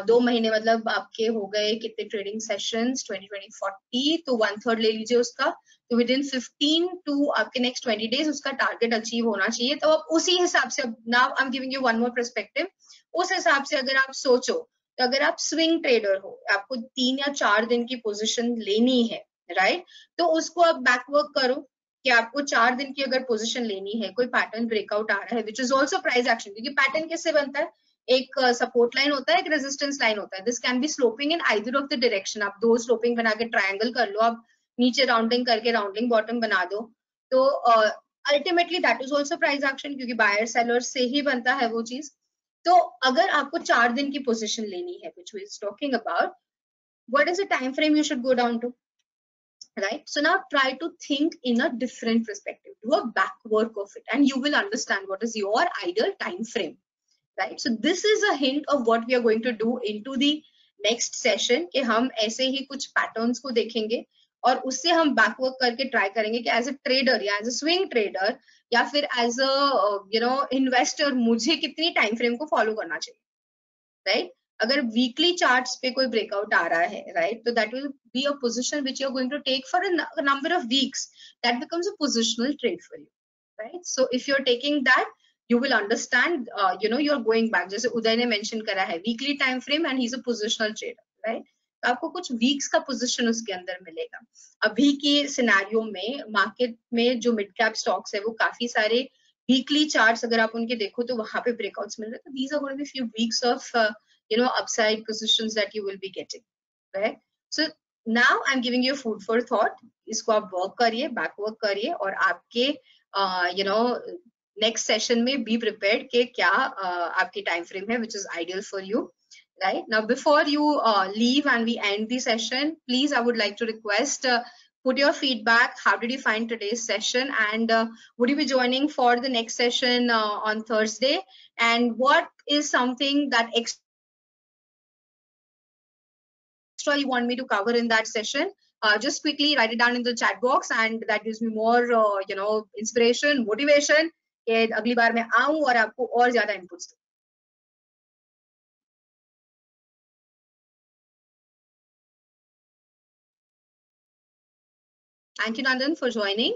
2 महीने मतलब आपके हो गए कितने ट्रेडिंग सेशंस, 20-20-40, तो 1/3 ले लीजिए उसका. तो विद इन 15 टू आपके नेक्स्ट 20 डेज उसका टारगेट अचीव होना चाहिए. तो अब उसी हिसाब से, अब now I am giving you one more perspective, उस हिसाब से अगर आप सोचो, तो अगर आप स्विंग ट्रेडर हो, आपको 3 या 4 दिन की पोजीशन लेनी है, राइट? तो उसको आप बैकवर्क करो कि आपको 4 दिन की अगर पोजीशन लेनी है, कोई पैटर्न ब्रेकआउट आ रहा है which is also price action, क्योंकि पैटर्न किससे बनता है, एक सपोर्ट लाइन होता है, एक रेजिस्टेंस लाइन होता है. This can be sloping in either of the direction. आप 2 स्लोपिंग बना के ट्रायंगल कर लो, आप नीचे राउंडिंग करके राउंडिंग बॉटम बना दो, तो ultimately that is also price action, क्योंकि बायर सेलर से ही बनता है वो चीज. तो अगर आपको 4 दिन की पोजीशन लेनी है which we is talking about, what is the time frame you should go down to, right? So now try to think in a different perspective, do a back work of it, and you will understand what is your ideal time frame, right? So this is a hint of what we are going to do into the next session कि हम ऐसे ही कुछ patterns को देखेंगे और उससे हम बैकवर्क करके ट्राई करेंगे कि एज अ ट्रेडर या एज अ स्विंग ट्रेडर या फिर एज अ इन्वेस्टर मुझे कितनी टाइम फ्रेम को फॉलो करना चाहिए, राइट? अगर वीकली चार्ट्स पे कोई ब्रेकआउट आ रहा है, राइट, तो that will be a position which you are going to take for a number of weeks. That becomes a positional trade for you, right? So if you are taking that, you will understand, you're going back. जैसे उदय ने mention करा है weekly time frame and he is a positional trader, right? तो आपको कुछ weeks का position उसके अंदर मिलेगा. अभी के सिनेरियो में मार्केट में जो मिड कैप स्टॉक्स है वो काफी सारे वीकली चार्ट्स अगर आप उनके देखो तो वहां पे ब्रेकआउट्स मिल रहे हैं. तो these are going to be few weeks of upside positions that you will be getting, right? So now I'm giving you food for thought. इसको आप वर्क करिए, बैक वर्क करिए और आपके नेक्स्ट सेशन में बी प्रिपेयर्ड कि क्या आपकी टाइम फ्रेम है which is ideal for you, right? Now before you leave and we end the session, please I would like to request, put your feedback. How did you find today's session, and would you be joining for the next session on Thursday, and what is something that extra you want me to cover in that session? Just quickly write it down in the chat box, and that gives me more inspiration, motivation कि अगली बार मैं आऊं और आपको और ज्यादा inputs दूं. Thank you, Nandan, for joining.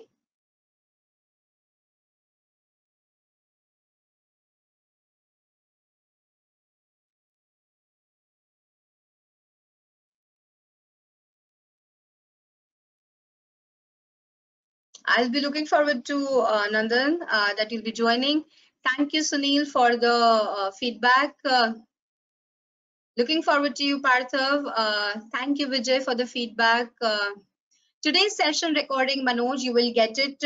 I'll be looking forward to Nandan that you'll be joining. Thank you, Sunil, for the feedback. Looking forward to you, Parthav. Thank you, Vijay, for the feedback. Today's session recording, Manoj, you will get it,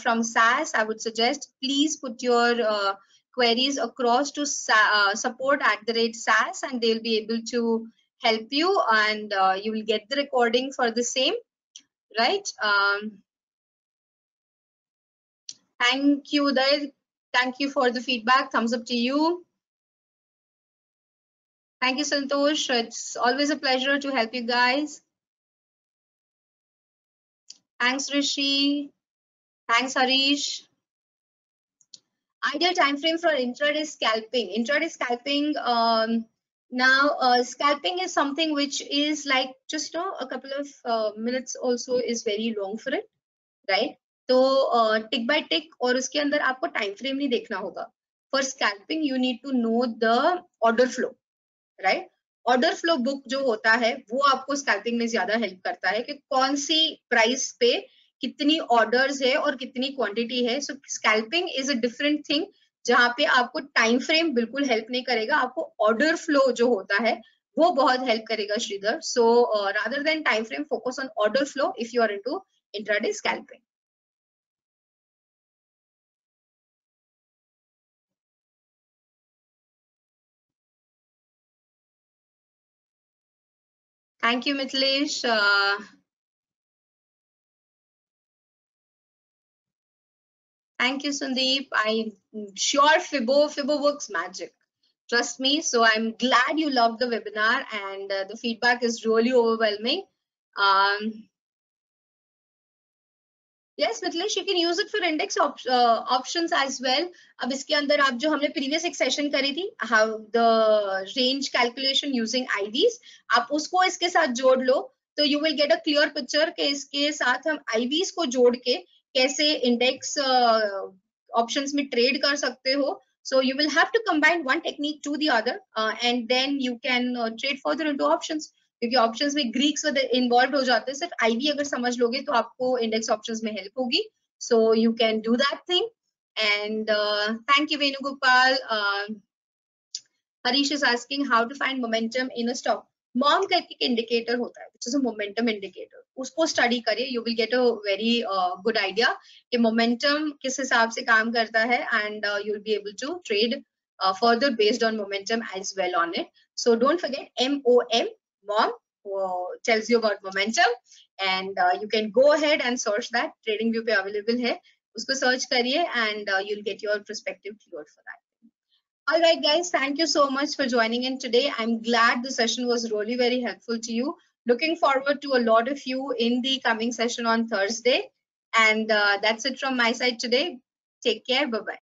from SAS. I would suggest please put your queries across to support@SAS, and they'll be able to help you, and you will get the recording for the same, right? Thank you, Uday. Thank you for the feedback. Thumbs up to you. Thank you, Santosh. It's always a pleasure to help you guys. Thanks, Rishi. Thanks, Harish. Ideal time frame for intraday scalping. Intraday scalping. Now, scalping is something which is like just a couple of minutes. Also, is very long for it, right? तो tick by tick और उसके अंदर आपको time frame नहीं देखना होगा. For scalping, you need to know the order flow, right? Order flow book जो होता है वो आपको स्कैल्पिंग में ज्यादा हेल्प करता है कि कौन सी प्राइस पे कितनी ऑर्डर्स है और कितनी क्वांटिटी है. So scalping is a different thing जहां पे आपको टाइम फ्रेम बिल्कुल हेल्प नहीं करेगा, आपको ऑर्डर फ्लो जो होता है वो बहुत हेल्प करेगा Shridhar. So rather than time frame, focus on order flow if you are into intraday scalping. Thank you, Mithilesh. Thank you, Sandeep. I'm sure Fibo works magic. Trust me. So I'm glad you loved the webinar and the feedback is really overwhelming. Yes, Mithilesh, you can use it for index options as well. अब इसके अंदर आप जो हमने previous एक session करी थी, how the range calculation using IVs, आप उसको इसके साथ जोड़ लो, तो you will get a clear picture कि इसके साथ हम IVs को जोड़ के कैसे index options में trade कर सकते हो. So you will have to combine one technique to the other, and then you can trade further into options. क्योंकि ऑप्शंस में ग्रीक्स इन्वॉल्व हो जाते हैं. सिर्फ आईवी अगर समझ लोगे तो आपको इंडेक्स ऑप्शंस में हेल्प होगी. So you can do that thing. And thank you Venugopal. Harish is asking how to find momentum in a stock. MOM करके एक इंडिकेटर होता है which is a momentum indicator, उसको स्टडी करिए. You will get a very good idea कि momentum किस हिसाब से काम करता है and you will be able to trade further based on momentum as well on it. So don't forget MOM, mom, tells you about momentum, and you can go ahead and search that. TradingView पे available है, उसको search करिए and you'll get your perspective cleared for that. All right, guys, thank you so much for joining in today. I'm glad the session was really very helpful to you. Looking forward to a lot of you in the coming session on Thursday. And that's it from my side today. Take care. Bye-bye.